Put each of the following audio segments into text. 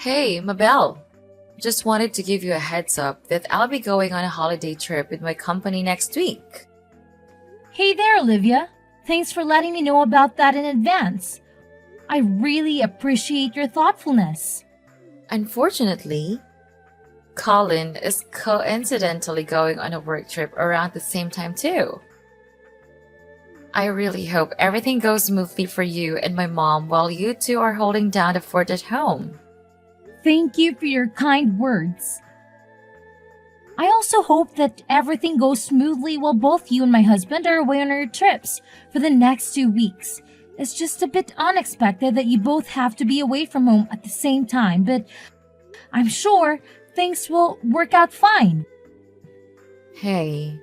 Hey, Mabel. Just wanted to give you a heads up that I'll be going on a holiday trip with my company next week. Hey there, Olivia. Thanks for letting me know about that in advance. I really appreciate your thoughtfulness. Unfortunately, Colin is coincidentally going on a work trip around the same time too. I really hope everything goes smoothly for you and my mom while you two are holding down the fort at home. Thank you for your kind words. I also hope that everything goes smoothly while both you and my husband are away on our trips for the next 2 weeks. It's just a bit unexpected that you both have to be away from home at the same time, but I'm sure things will work out fine. Hey,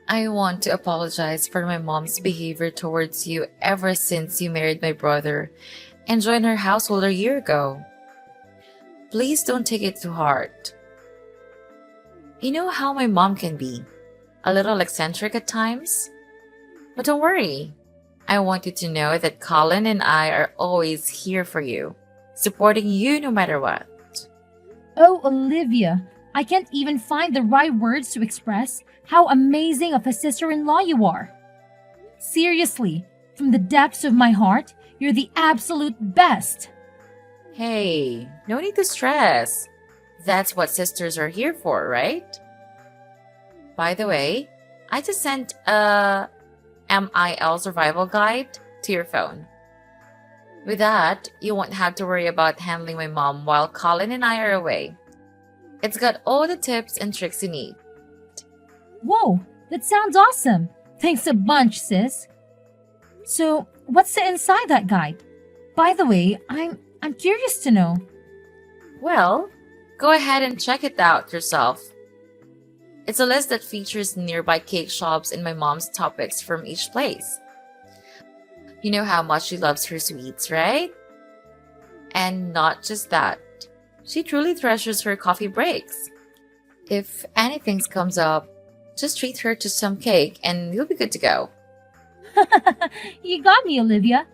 I want to apologize for my mom's behavior towards you ever since you married my brother and joined her household a year ago. Please don't take it too hard. You know how my mom can be, a little eccentric at times? But don't worry. I want you to know that Colin and I are always here for you, supporting you no matter what. Oh, Olivia, I can't even find the right words to express how amazing of a sister-in-law you are. Seriously, from the depths of my heart, you're the absolute best. Hey, no need to stress. That's what sisters are here for, right? By the way, I just sent a MIL survival guide to your phone. With that, you won't have to worry about handling my mom while Colin and I are away. It's got all the tips and tricks you need. Whoa, that sounds awesome. Thanks a bunch, sis. So, what's the inside that guide? By the way, I'm curious to know. Well, go ahead and check it out yourself. It's a list that features nearby cake shops and my mom's topics from each place. You know how much she loves her sweets, right? And not just that, she truly treasures her coffee breaks. If anything comes up, just treat her to some cake and you'll be good to go. You got me, Olivia.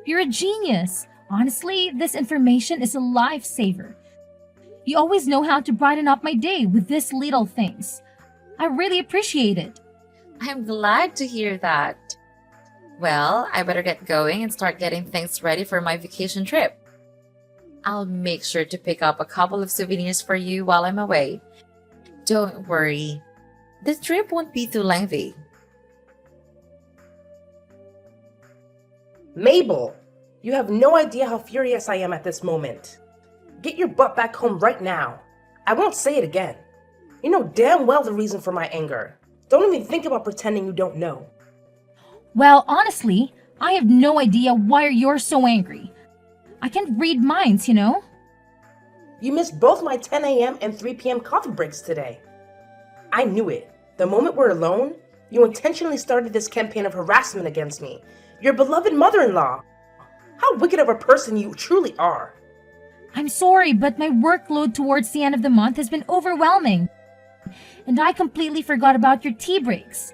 You're a genius. Honestly, this information is a lifesaver. You always know how to brighten up my day with these little things. I really appreciate it. I'm glad to hear that. Well, I better get going and start getting things ready for my vacation trip. I'll make sure to pick up a couple of souvenirs for you while I'm away. Don't worry, the trip won't be too lengthy. Mabel, you have no idea how furious I am at this moment. Get your butt back home right now. I won't say it again. You know damn well the reason for my anger. Don't even think about pretending you don't know. Well, honestly, I have no idea why you're so angry. I can't read minds, you know? You missed both my 10 a.m. and 3 p.m. coffee breaks today. I knew it. The moment we're alone, you intentionally started this campaign of harassment against me, your beloved mother-in-law. How wicked of a person you truly are. I'm sorry, but my workload towards the end of the month has been overwhelming. And I completely forgot about your tea breaks.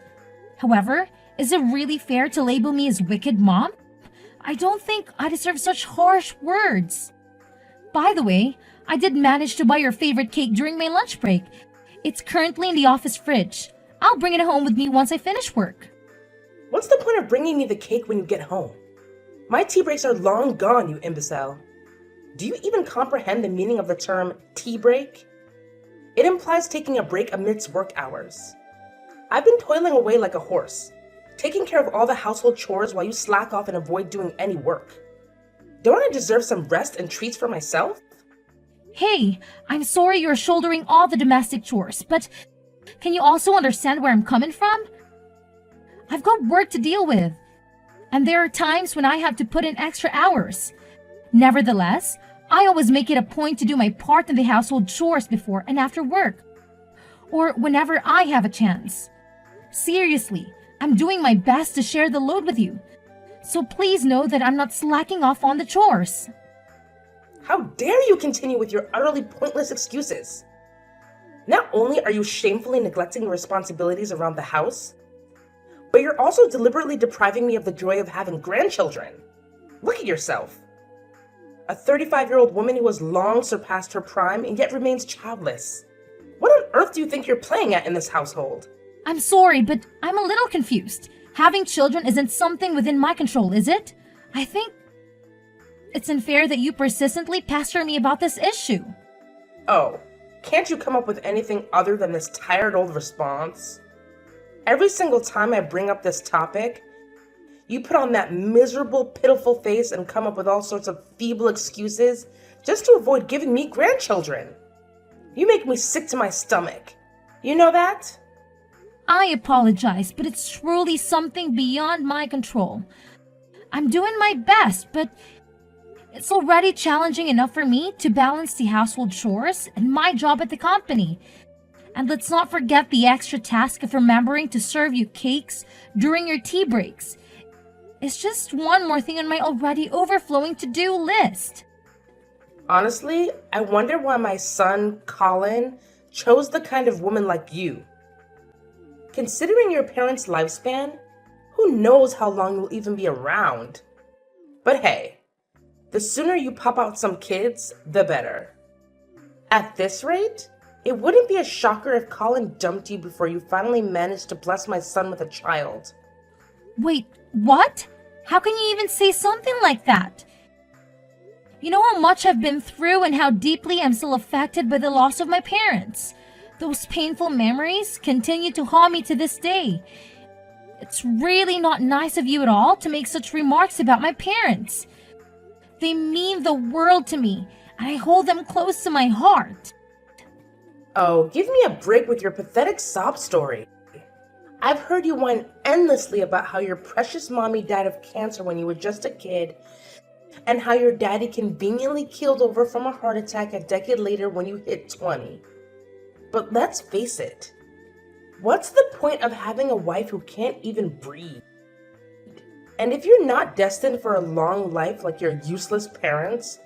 However, is it really fair to label me as wicked, Mom? I don't think I deserve such harsh words. By the way, I did manage to buy your favorite cake during my lunch break. It's currently in the office fridge. I'll bring it home with me once I finish work. What's the point of bringing me the cake when you get home? My tea breaks are long gone, you imbecile. Do you even comprehend the meaning of the term tea break? It implies taking a break amidst work hours. I've been toiling away like a horse, taking care of all the household chores while you slack off and avoid doing any work. Don't I deserve some rest and treats for myself? Hey, I'm sorry you're shouldering all the domestic chores, but can you also understand where I'm coming from? I've got work to deal with, and there are times when I have to put in extra hours. Nevertheless, I always make it a point to do my part in the household chores before and after work, or whenever I have a chance. Seriously, I'm doing my best to share the load with you, so please know that I'm not slacking off on the chores. How dare you continue with your utterly pointless excuses? Not only are you shamefully neglecting your responsibilities around the house, but you're also deliberately depriving me of the joy of having grandchildren. Look at yourself. a 35-year-old woman who has long surpassed her prime and yet remains childless. What on earth do you think you're playing at in this household? I'm sorry, but I'm a little confused. Having children isn't something within my control, is it? I think it's unfair that you persistently pester me about this issue. Oh, can't you come up with anything other than this tired old response? Every single time I bring up this topic, you put on that miserable, pitiful face and come up with all sorts of feeble excuses just to avoid giving me grandchildren. You make me sick to my stomach. You know that? I apologize, but it's truly something beyond my control. I'm doing my best, but it's already challenging enough for me to balance the household chores and my job at the company. And let's not forget the extra task of remembering to serve you cakes during your tea breaks. It's just one more thing on my already overflowing to-do list. Honestly, I wonder why my son, Colin, chose the kind of woman like you. Considering your parents' lifespan, who knows how long you'll even be around? But hey, the sooner you pop out some kids, the better. At this rate, it wouldn't be a shocker if Colin dumped you before you finally managed to bless my son with a child. Wait, what? How can you even say something like that? You know how much I've been through and how deeply I'm still affected by the loss of my parents. Those painful memories continue to haunt me to this day. It's really not nice of you at all to make such remarks about my parents. They mean the world to me, and I hold them close to my heart. Oh, give me a break with your pathetic sob story. I've heard you whine endlessly about how your precious mommy died of cancer when you were just a kid, and how your daddy conveniently keeled over from a heart attack a decade later when you hit 20. But let's face it, what's the point of having a wife who can't even breathe? And if you're not destined for a long life like your useless parents,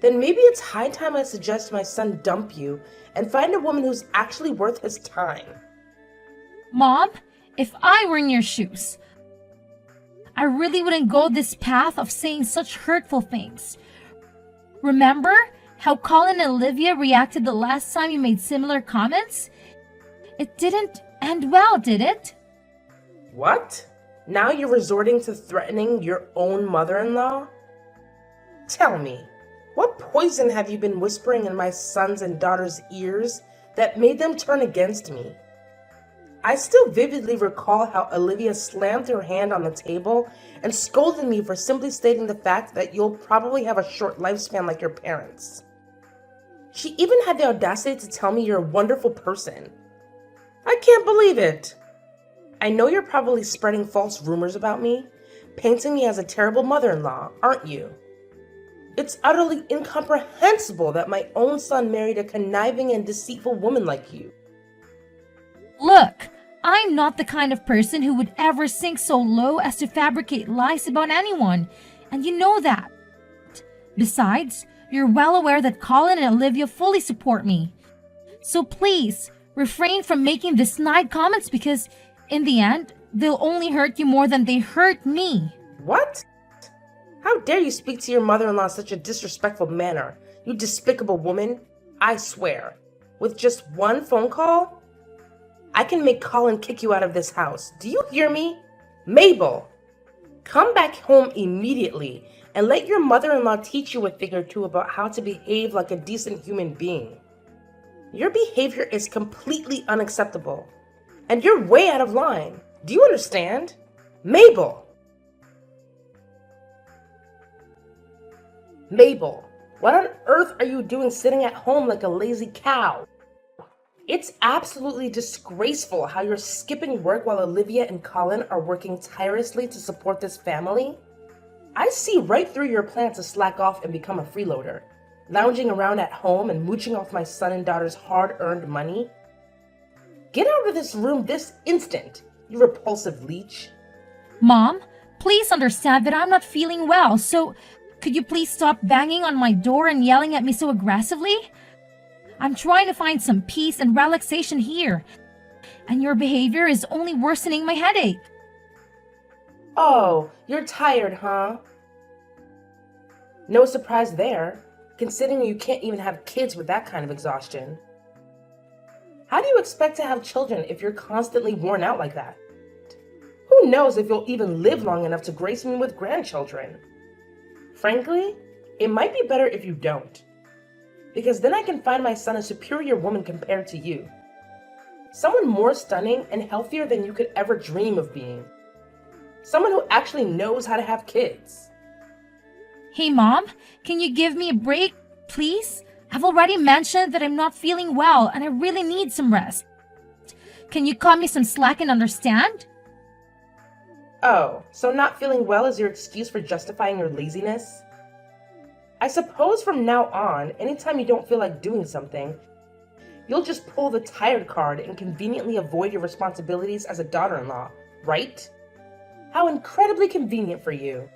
then maybe it's high time I suggest my son dump you and find a woman who's actually worth his time. Mom, if I were in your shoes, I really wouldn't go this path of saying such hurtful things. Remember how Colin and Olivia reacted the last time you made similar comments? It didn't end well, did it? What? Now you're resorting to threatening your own mother-in-law? Tell me, what poison have you been whispering in my sons and daughters' ears that made them turn against me? I still vividly recall how Olivia slammed her hand on the table and scolded me for simply stating the fact that you'll probably have a short lifespan like your parents. She even had the audacity to tell me you're a wonderful person. I can't believe it. I know you're probably spreading false rumors about me, painting me as a terrible mother-in-law, aren't you? It's utterly incomprehensible that my own son married a conniving and deceitful woman like you. Look, I'm not the kind of person who would ever sink so low as to fabricate lies about anyone, and you know that. Besides, you're well aware that Colin and Olivia fully support me. So please, refrain from making these snide comments because, in the end, they'll only hurt you more than they hurt me. What? How dare you speak to your mother-in-law in such a disrespectful manner, you despicable woman? I swear, with just one phone call, I can make Colin kick you out of this house. Do you hear me? Mabel, come back home immediately and let your mother-in-law teach you a thing or two about how to behave like a decent human being. Your behavior is completely unacceptable, and you're way out of line. Do you understand? Mabel! Mabel, what on earth are you doing sitting at home like a lazy cow? It's absolutely disgraceful how you're skipping work while Olivia and Colin are working tirelessly to support this family. I see right through your plan to slack off and become a freeloader, lounging around at home and mooching off my son and daughter's hard-earned money. Get out of this room this instant, you repulsive leech. Mom, please understand that I'm not feeling well, so could you please stop banging on my door and yelling at me so aggressively? I'm trying to find some peace and relaxation here, and your behavior is only worsening my headache. Oh, you're tired, huh? No surprise there, considering you can't even have kids with that kind of exhaustion. How do you expect to have children if you're constantly worn out like that? Who knows if you'll even live long enough to grace me with grandchildren? Frankly, it might be better if you don't. Because then I can find my son a superior woman compared to you. Someone more stunning and healthier than you could ever dream of being. Someone who actually knows how to have kids. Hey, Mom, can you give me a break, please? I've already mentioned that I'm not feeling well and I really need some rest. Can you cut me some slack and understand? Oh, so not feeling well is your excuse for justifying your laziness? I suppose from now on, anytime you don't feel like doing something, you'll just pull the tired card and conveniently avoid your responsibilities as a daughter-in-law, right? How incredibly convenient for you.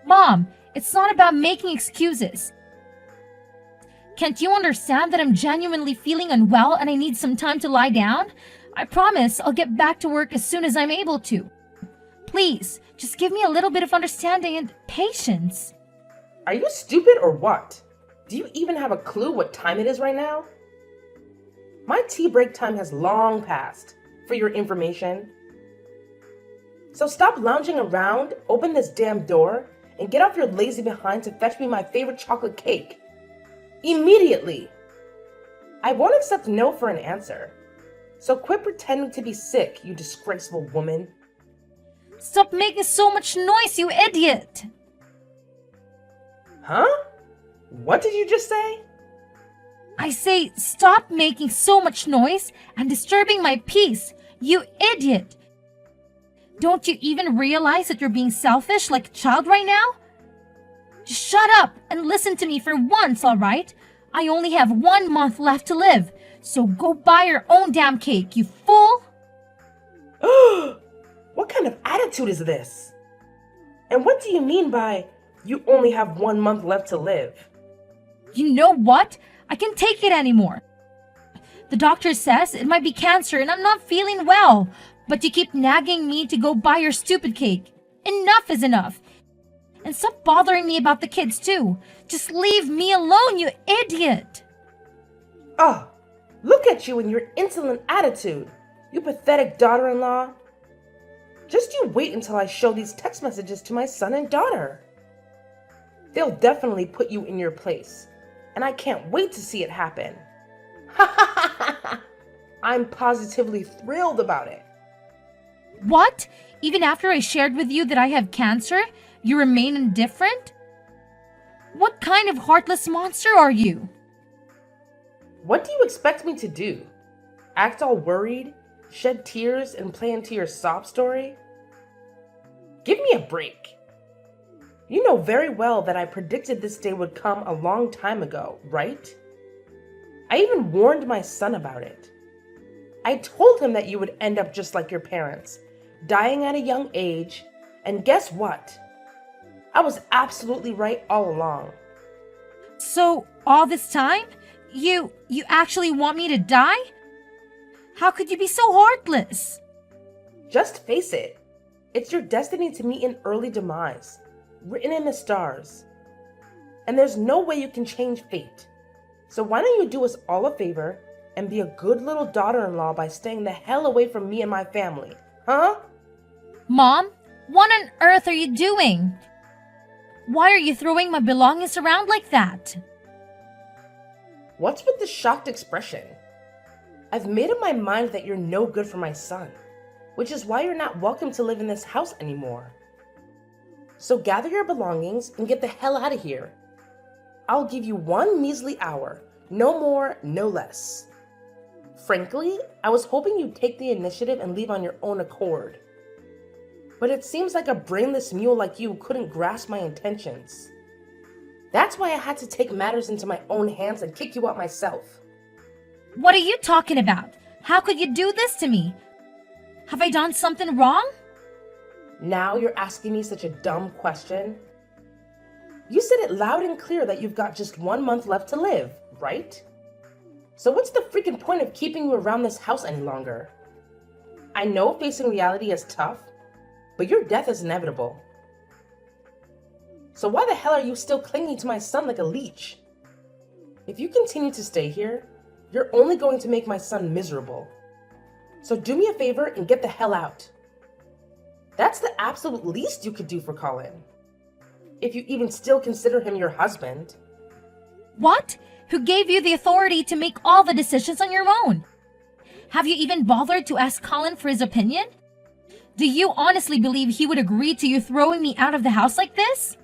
Mom, it's not about making excuses. Can't you understand that I'm genuinely feeling unwell and I need some time to lie down? I promise I'll get back to work as soon as I'm able to. Please, just give me a little bit of understanding and patience. Are you stupid or what? Do you even have a clue what time it is right now? My tea break time has long passed, for your information. So stop lounging around, open this damn door, and get off your lazy behind to fetch me my favorite chocolate cake. Immediately! I won't accept no for an answer. So quit pretending to be sick, you disgraceful woman. Stop making so much noise, you idiot! Huh? What did you just say? I say, stop making so much noise and disturbing my peace, you idiot! Don't you even realize that you're being selfish like a child right now? Just shut up and listen to me for once, alright? I only have 1 month left to live, so go buy your own damn cake, you fool! What kind of attitude is this? And what do you mean by, you only have 1 month left to live? You know what? I can't take it anymore. The doctor says it might be cancer and I'm not feeling well, but you keep nagging me to go buy your stupid cake. Enough is enough. And stop bothering me about the kids too. Just leave me alone, you idiot. Oh, look at you and your insolent attitude, you pathetic daughter-in-law. Just you wait until I show these text messages to my son and daughter. They'll definitely put you in your place, and I can't wait to see it happen. I'm positively thrilled about it. What? Even after I shared with you that I have cancer, you remain indifferent? What kind of heartless monster are you? What do you expect me to do? Act all worried, shed tears, and play into your sob story? Give me a break. You know very well that I predicted this day would come a long time ago, right? I even warned my son about it. I told him that you would end up just like your parents, dying at a young age, and guess what? I was absolutely right all along. So, all this time, you actually want me to die? How could you be so heartless? Just face it. It's your destiny to meet an early demise, written in the stars. And there's no way you can change fate. So why don't you do us all a favor and be a good little daughter-in-law by staying the hell away from me and my family, huh? Mom, what on earth are you doing? Why are you throwing my belongings around like that? What's with the shocked expression? I've made up my mind that you're no good for my son, which is why you're not welcome to live in this house anymore. So gather your belongings and get the hell out of here. I'll give you 1 measly hour, no more, no less. Frankly, I was hoping you'd take the initiative and leave on your own accord. But it seems like a brainless mule like you couldn't grasp my intentions. That's why I had to take matters into my own hands and kick you out myself. What are you talking about? How could you do this to me? Have I done something wrong? Now you're asking me such a dumb question? You said it loud and clear that you've got just 1 month left to live, right? So what's the freaking point of keeping you around this house any longer? I know facing reality is tough, but your death is inevitable. So why the hell are you still clinging to my son like a leech? If you continue to stay here, you're only going to make my son miserable. So do me a favor and get the hell out. That's the absolute least you could do for Colin. If you even still consider him your husband. What? Who gave you the authority to make all the decisions on your own? Have you even bothered to ask Colin for his opinion? Do you honestly believe he would agree to you throwing me out of the house like this?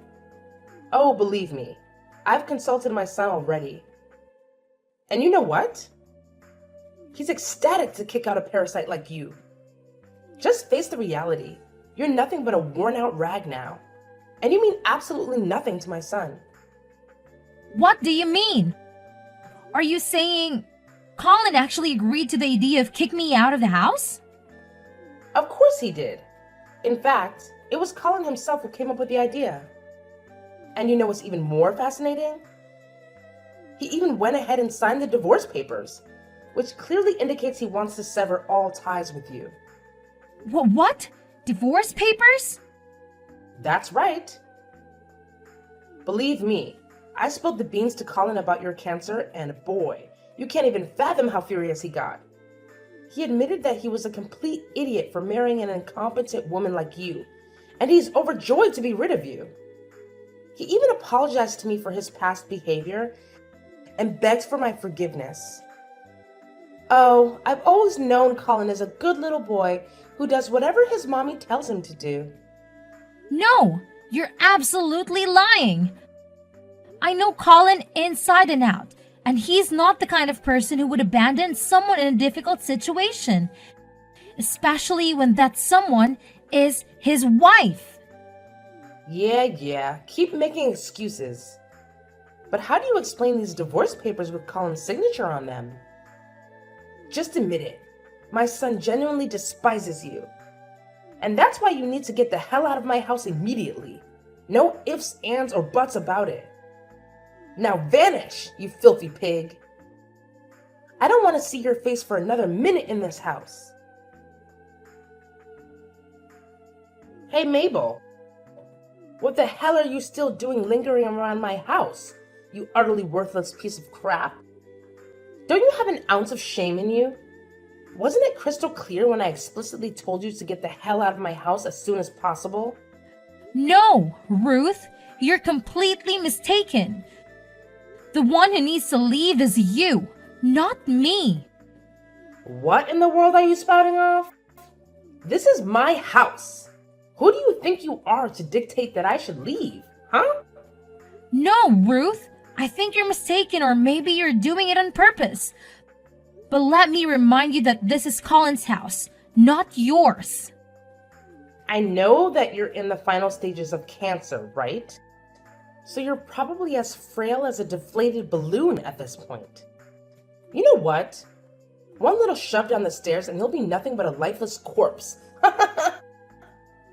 Oh, believe me, I've consulted my son already. And you know what? He's ecstatic to kick out a parasite like you. Just face the reality. You're nothing but a worn-out rag now. And you mean absolutely nothing to my son. What do you mean? Are you saying Colin actually agreed to the idea of kicking me out of the house? Of course he did. In fact, it was Colin himself who came up with the idea. And you know what's even more fascinating? He even went ahead and signed the divorce papers, which clearly indicates he wants to sever all ties with you. What? Divorce papers? That's right. Believe me, I spilled the beans to Colin about your cancer, and boy, you can't even fathom how furious he got. He admitted that he was a complete idiot for marrying an incompetent woman like you, and he's overjoyed to be rid of you. He even apologized to me for his past behavior and begged for my forgiveness. Oh, I've always known Colin is a good little boy who does whatever his mommy tells him to do. No, you're absolutely lying. I know Colin inside and out, and he's not the kind of person who would abandon someone in a difficult situation, especially when that someone is his wife. Yeah, keep making excuses. But how do you explain these divorce papers with Colin's signature on them? Just admit it. My son genuinely despises you. And that's why you need to get the hell out of my house immediately. No ifs, ands, or buts about it. Now vanish, you filthy pig. I don't want to see your face for another minute in this house. Hey, Mabel. What the hell are you still doing lingering around my house, you utterly worthless piece of crap? Don't you have an ounce of shame in you? Wasn't it crystal clear when I explicitly told you to get the hell out of my house as soon as possible? No, Ruth, you're completely mistaken. The one who needs to leave is you, not me. What in the world are you spouting off? This is my house. Who do you think you are to dictate that I should leave, huh? No, Ruth, I think you're mistaken, or maybe you're doing it on purpose. But let me remind you that this is Colin's house, not yours. I know that you're in the final stages of cancer, right? So you're probably as frail as a deflated balloon at this point. You know what? One little shove down the stairs and he'll be nothing but a lifeless corpse.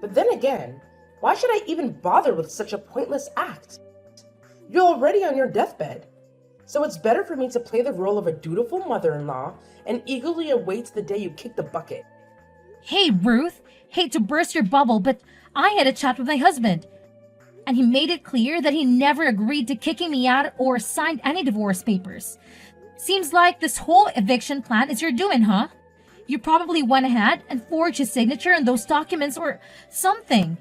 But then again, why should I even bother with such a pointless act? You're already on your deathbed. So it's better for me to play the role of a dutiful mother-in-law and eagerly await the day you kick the bucket. Hey, Ruth, hate to burst your bubble, but I had a chat with my husband. And he made it clear that he never agreed to kicking me out or signed any divorce papers. Seems like this whole eviction plan is your doing, huh? You probably went ahead and forged his signature on those documents or something.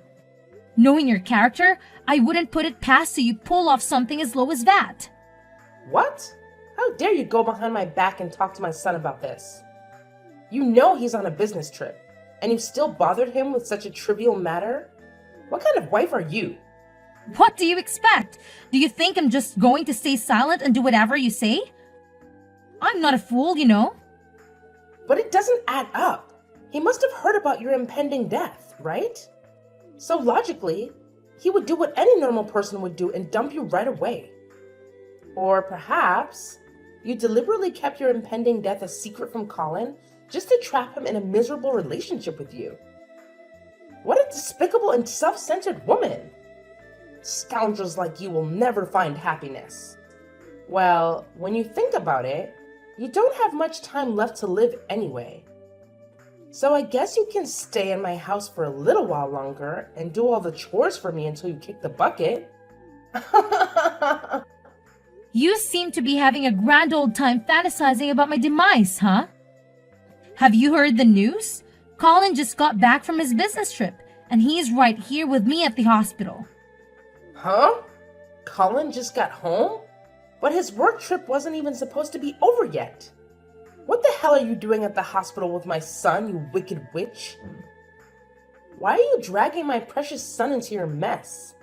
Knowing your character, I wouldn't put it past you pull off something as low as that. What? How dare you go behind my back and talk to my son about this? You know he's on a business trip, and you still bothered him with such a trivial matter? What kind of wife are you? What do you expect? Do you think I'm just going to stay silent and do whatever you say? I'm not a fool, you know. But it doesn't add up. He must have heard about your impending death, right? So logically, he would do what any normal person would do and dump you right away. Or perhaps you deliberately kept your impending death a secret from Colin just to trap him in a miserable relationship with you. What a despicable and self-centered woman! Scoundrels like you will never find happiness. Well, when you think about it, you don't have much time left to live anyway. So I guess you can stay in my house for a little while longer and do all the chores for me until you kick the bucket. You seem to be having a grand old time fantasizing about my demise, huh? Have you heard the news? Colin just got back from his business trip, and he's right here with me at the hospital. Huh? Colin just got home? But his work trip wasn't even supposed to be over yet. What the hell are you doing at the hospital with my son, you wicked witch? Why are you dragging my precious son into your mess?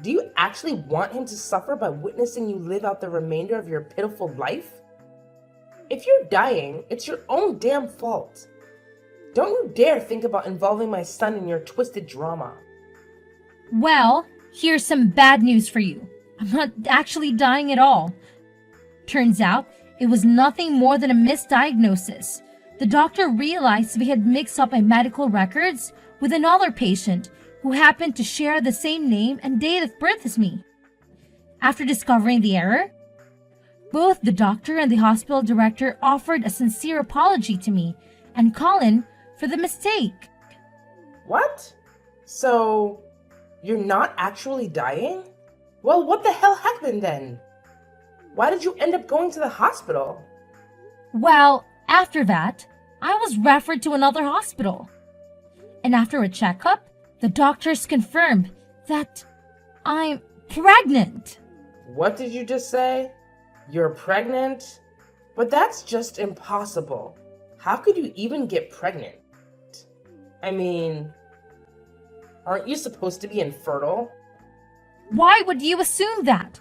Do you actually want him to suffer by witnessing you live out the remainder of your pitiful life? If you're dying, it's your own damn fault. Don't you dare think about involving my son in your twisted drama. Well, here's some bad news for you. I'm not actually dying at all. Turns out, it was nothing more than a misdiagnosis. The doctor realized we had mixed up my medical records with another patient who happened to share the same name and date of birth as me. After discovering the error, both the doctor and the hospital director offered a sincere apology to me and Colin for the mistake. What? So, you're not actually dying? Well, what the hell happened then? Why did you end up going to the hospital? Well, after that, I was referred to another hospital. And after a checkup, the doctors confirmed that I'm pregnant. What did you just say? You're pregnant? But that's just impossible. How could you even get pregnant? I mean, aren't you supposed to be infertile? Why would you assume that?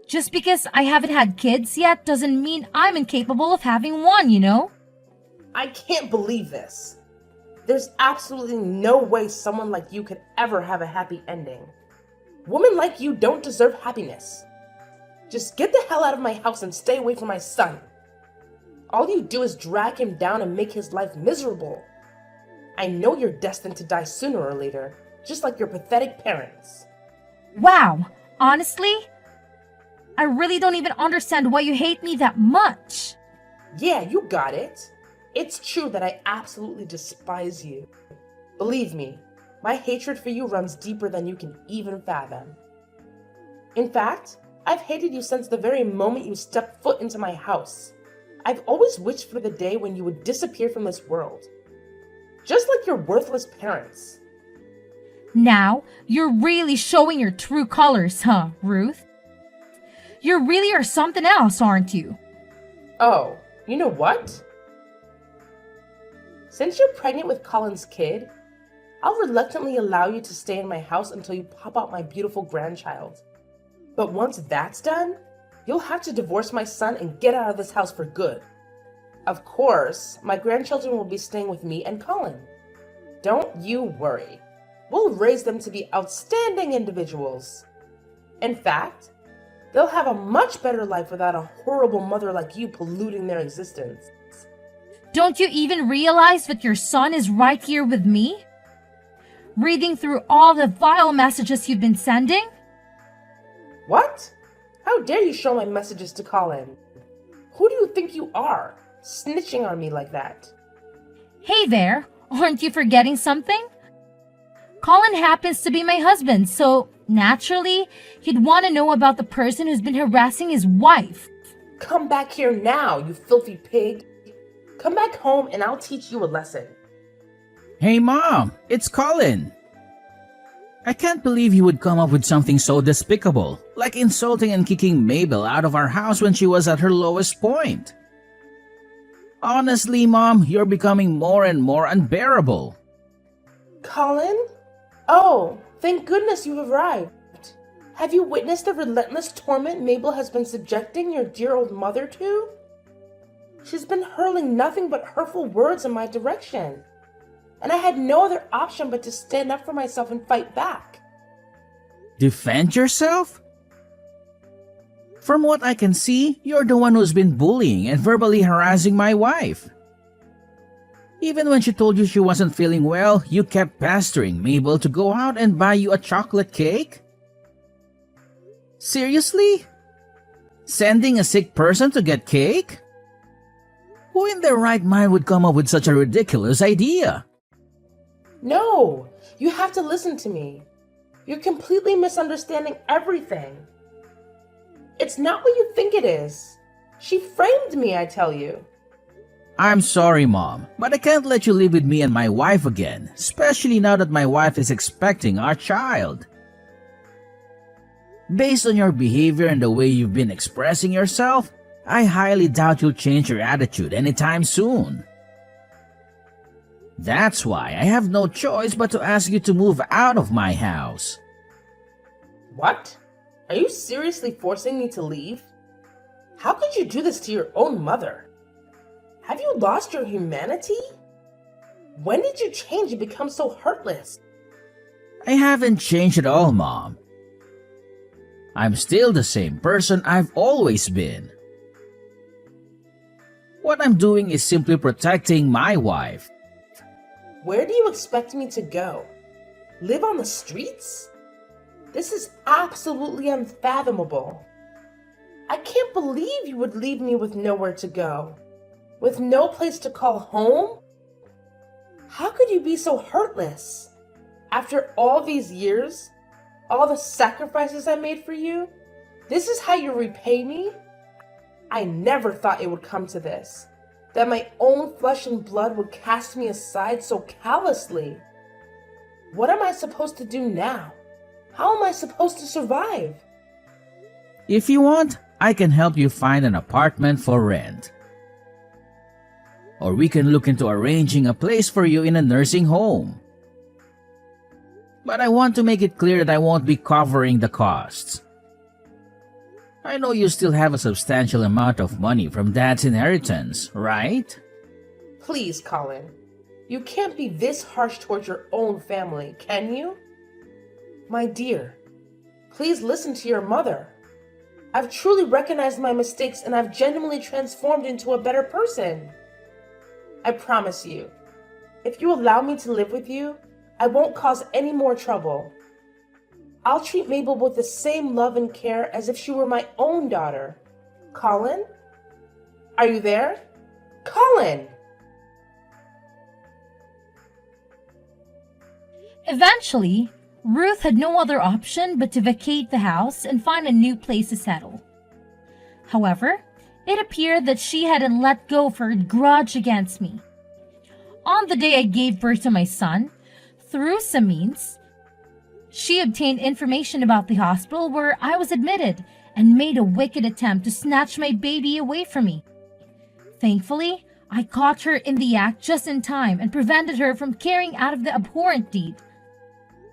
Just because I haven't had kids yet doesn't mean I'm incapable of having one, you know? I can't believe this. There's absolutely no way someone like you could ever have a happy ending. Women like you don't deserve happiness. Just get the hell out of my house and stay away from my son. All you do is drag him down and make his life miserable. I know you're destined to die sooner or later, just like your pathetic parents. Wow, honestly, I really don't even understand why you hate me that much. Yeah, you got it. It's true that I absolutely despise you. Believe me, my hatred for you runs deeper than you can even fathom. In fact, I've hated you since the very moment you stepped foot into my house. I've always wished for the day when you would disappear from this world. Just like your worthless parents. Now, you're really showing your true colors, huh, Ruth? You really are something else, aren't you? Oh, you know what? Since you're pregnant with Colin's kid, I'll reluctantly allow you to stay in my house until you pop out my beautiful grandchild. But once that's done, you'll have to divorce my son and get out of this house for good. Of course, my grandchildren will be staying with me and Colin. Don't you worry. We'll raise them to be outstanding individuals. In fact, they'll have a much better life without a horrible mother like you polluting their existence. Don't you even realize that your son is right here with me? Reading through all the vile messages you've been sending? What? How dare you show my messages to Colin? Who do you think you are, snitching on me like that? Hey there, aren't you forgetting something? Colin happens to be my husband, so naturally, he'd want to know about the person who's been harassing his wife. Come back here now, you filthy pig. Come back home and I'll teach you a lesson. Hey Mom, it's Colin. I can't believe you would come up with something so despicable, like insulting and kicking Mabel out of our house when she was at her lowest point. Honestly, Mom, you're becoming more and more unbearable. Colin? Oh, thank goodness you've arrived. Have you witnessed the relentless torment Mabel has been subjecting your dear old mother to? She's been hurling nothing but hurtful words in my direction. And I had no other option but to stand up for myself and fight back. Defend yourself? From what I can see, you're the one who's been bullying and verbally harassing my wife. Even when she told you she wasn't feeling well, you kept pestering Mabel to go out and buy you a chocolate cake? Seriously? Sending a sick person to get cake? Who in their right mind would come up with such a ridiculous idea? No, you have to listen to me. You're completely misunderstanding everything. It's not what you think it is. She framed me, I tell you. I'm sorry, Mom, but I can't let you live with me and my wife again, especially now that my wife is expecting our child. Based on your behavior and the way you've been expressing yourself, I highly doubt you'll change your attitude anytime soon. That's why I have no choice but to ask you to move out of my house. What? Are you seriously forcing me to leave? How could you do this to your own mother? Have you lost your humanity? When did you change and become so heartless? I haven't changed at all, Mom. I'm still the same person I've always been. What I'm doing is simply protecting my wife. Where do you expect me to go? Live on the streets? This is absolutely unfathomable. I can't believe you would leave me with nowhere to go. With no place to call home? How could you be so heartless? After all these years, all the sacrifices I made for you, this is how you repay me? I never thought it would come to this, that my own flesh and blood would cast me aside so callously. What am I supposed to do now? How am I supposed to survive? If you want, I can help you find an apartment for rent. Or we can look into arranging a place for you in a nursing home. But I want to make it clear that I won't be covering the costs. I know you still have a substantial amount of money from Dad's inheritance, right? Please, Colin. You can't be this harsh towards your own family, can you? My dear, please listen to your mother. I've truly recognized my mistakes and I've genuinely transformed into a better person. I promise you, if you allow me to live with you, I won't cause any more trouble. I'll treat Mabel with the same love and care as if she were my own daughter. Colin? Are you there? Colin! Eventually, Ruth had no other option but to vacate the house and find a new place to settle. However, it appeared that she hadn't let go of her grudge against me. On the day I gave birth to my son, through some means, she obtained information about the hospital where I was admitted and made a wicked attempt to snatch my baby away from me. Thankfully, I caught her in the act just in time and prevented her from carrying out of the abhorrent deed.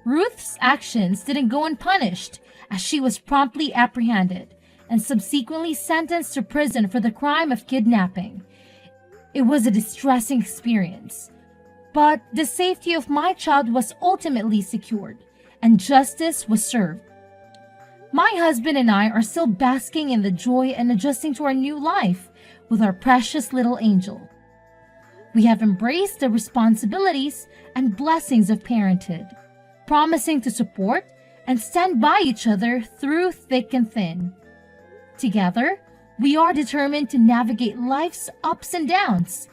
Ruth's actions didn't go unpunished, as she was promptly apprehended and subsequently sentenced to prison for the crime of kidnapping. It was a distressing experience, but the safety of my child was ultimately secured, and justice was served. My husband and I are still basking in the joy and adjusting to our new life with our precious little angel. We have embraced the responsibilities and blessings of parenthood, promising to support and stand by each other through thick and thin. Together, we are determined to navigate life's ups and downs,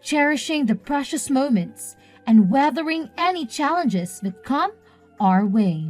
cherishing the precious moments and weathering any challenges that come our way.